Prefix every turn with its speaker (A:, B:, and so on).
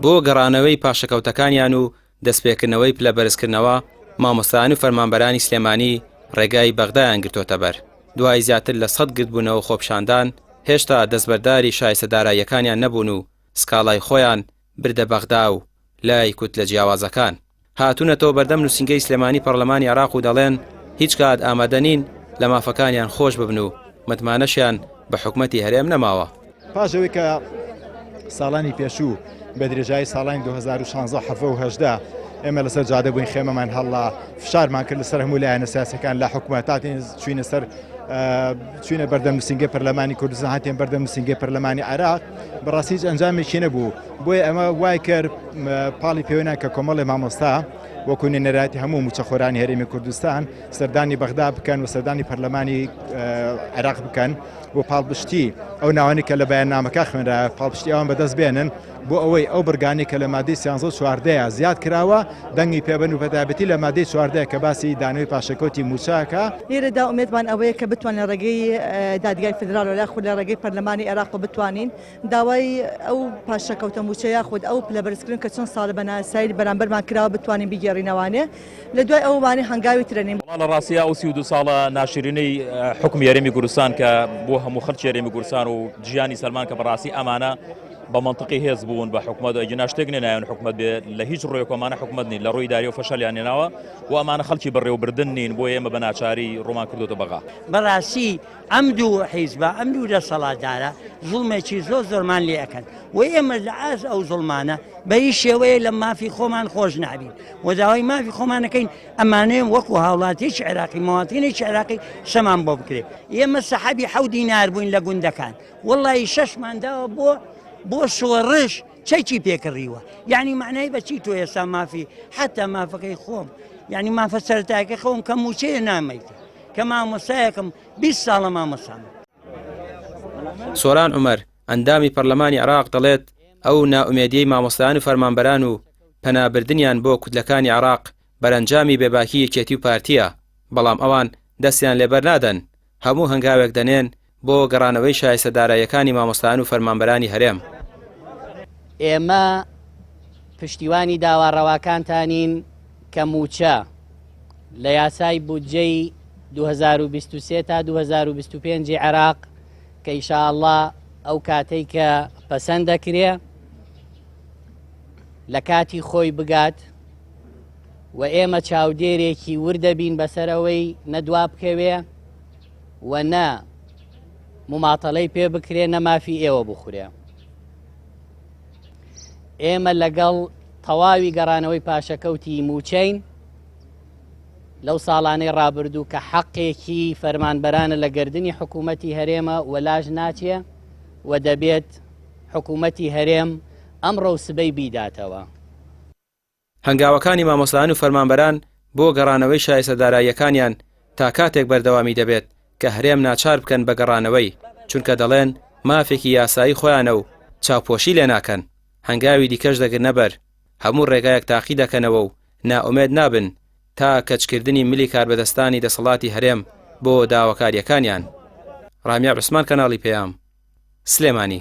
A: بۆ گەڕانەوەی پاشەکەوتەکانیان و دەستپێکردنەوەی پلەبەرزکردنەوە مامۆستایان و فەرمانبەرانی سلێمانی ڕێگای بەغدایان گرتۆتە بەر. دوای زیاتر لە 100 گرتبوونەوە خۆپشاندان هێشتا دەستبەرداری شایستەداراییەکانیان نەبوون و سکاڵای خۆیان بردە بەغدا و لای کوت لە جیاوازەکان. هاتوونەتەوە بەردەم نووسینگەی سلێمانی پەرلەمانی عێراق و دەڵێن هیچ کات ئامادە نین لە مافەکانیان خۆش ببن و متمانەشیان بە حکومەتی هەرێم نەماوە.
B: پاشەوەی کە ساڵانی پێشوو بە درێژایی ساڵانی 2016 ئێمە لەسەر جادە بووین خێمەمان هەڵا فشارمان کرد لەسەر هەموو لایەنە سیاسەکان لە حکومەتاتین چوینە سەر چوینە بەردەم نووسینگەی پەرلەمانی کوردستان هاتین بەردەم نووسینگەی پەرلەمانی عێراق بەڕاستی هیچ ئەنجامێکی نەبوو. بۆیە ئەمە وای کرد پاڵی پێوێنە کە کۆمەڵی مامۆستا وەکو نێنەراتی هەموو موچەخۆرانی هەرێمی کوردستان سەردانی بەغدا بکەن و سەردانی پەرلەمانی عێراق بکەن بۆ پاڵپشتی ئەو ناوانی کە لە بەیاننامەکە خوێنرا پاڵپشتی ئەوان بەدەست بێنن بۆ ئەوەی ئەو بڕگانی کە لە مادەی 14 زیاد کراوە دەنگی پێبن و بەتابەتی لە مادەی 14 کە باسی دانەوەی پاشەکەوتی موچاکە.
C: لێرەدا ئومێدمان ئەوەیە کە بتوانین ڕێگەی دادگای فدرال و یاخود لە ڕێگەی پەرلەمانی عێراق بتوانین داوای ئەو پاشەکەوتە موچە یاخود ئەو پلەبەرزکردن کە چۆن ساڵە بەناسایی بەرامبەرمان کراوە بتوانین بیگەڕینەوانێ لە دوای ئەووانەی هەنگاوی ترێنین.
D: لە ڕاستیە ئەو 32 ساڵە ناشرینەی حکومی هەرێمی کوردستان کە بۆ هەموو خەڵکی هەرێمی کوردستان و جیهانی سەلمان کە بەڕاستی ئەمانە بە منطقی هێز بوون بە حکومەت ئەجنا شتێک نایەن حکومەت بێت لە هیچ ڕۆیەکۆمانە حکومەت نین لە ڕووی داری و فەشەلیان هێناوە و ئەمانە خەڵکی بەڕێوەبردن نین بۆ ئێمە بە ناچاری ڕۆمان کردوتە بەغا.
E: بەڕاستی ئەم دوو حیزبە ئەم دوو دەسەڵاتدارە زوڵمێکی زۆرمان لێ ئەەکەن و ئێمە لە ئاز ئەو زوڵمانە بە هیچ شێوەیە لە مافی خۆمان خۆش نابین و داوای مافی خۆمانەکەین ئەمانەیە وەکو هاوڵاتیی عێراقی ماواتینێکی عێراقی شەمان بۆ بکرێت. ئێمە سەحەبی 7 دینار بووین لە گوندەکان وەڵڵی 6مانداوە بۆ شۆڕش چەکی پێکڕیوە یعنی معنای بەچی تۆ ئێستا مافی حتا مافەکەی خۆم یعنی مافە سەرتاکە خۆم کە موچەیە نامەیتە کە مامۆسایەکەم 20 ساڵە مامۆسام.
A: سۆران عومەر ئەندامی پەرلەمانی عێراق دەڵێت ئەو ناومێدیەی مامۆستایان و فەرمانبەران و پەنابردنیان بۆ کوتلەکانی عێراق بەرەنجامی بێباکی یەکێتی و پارتیە بەڵام ئەوان دەستیان لێبەر نادەن هەموو هەنگاوێک دەنێن بۆ گەڕانەوەی شایستەداراییەکانی مامۆستایان و فەرمانبەرانی هەرێم.
F: ئێمە پشتیوانی داواڕەواکانتانین کە موچە لە یاسای بودجەی 2023 تا 2025 عێراق کە ئینشاءالله ئەو کاتەی کە پەسەند دەکرێ لە کاتی خۆی بگات و ئێمە چاودێرێکی وردەبین بەسەرەوەی نەدوا بکەوێ و نە مماتەڵەی پێ بکرێ نەمافی ئێوە بخورێ. ئێمە لەگەڵ تەواوی گەڕانەوەی پاشەکەوتی موچەین لەو ساڵانەی ڕابردوو کە حەقێکی فەرمانبەرانە لە گردنی حکوومەتی هەرێمە وەلاژ ناچێ و دەبێت حکوومەتی هەرێم ئەمڕۆ سبەی بیداتەوە.
A: هەنگاوەکانی مامۆستایان و فەرمانبەران بۆ گەڕانەوەی شایستەداراییەکانیان تا کاتێک بەردەوامی دەبێت کە هەرێم ناچار بکەن بە گەڕانەوەی چونکە دەڵێن مافێکی یاسایی خۆیانە و چاوپۆشی لێ ناکەن هەنگاوی دیکەش دەگرنە بەر هەموو ڕێگایەک تاقی دەکەنەوە و نائومێد نابن تا کەچکردنی ملی کاربەدەستانی دەسەڵاتی هەرێم بۆ داواکاریەکانیان. ڕامیا عوسمان کەناڵی پێیام سلێمانی.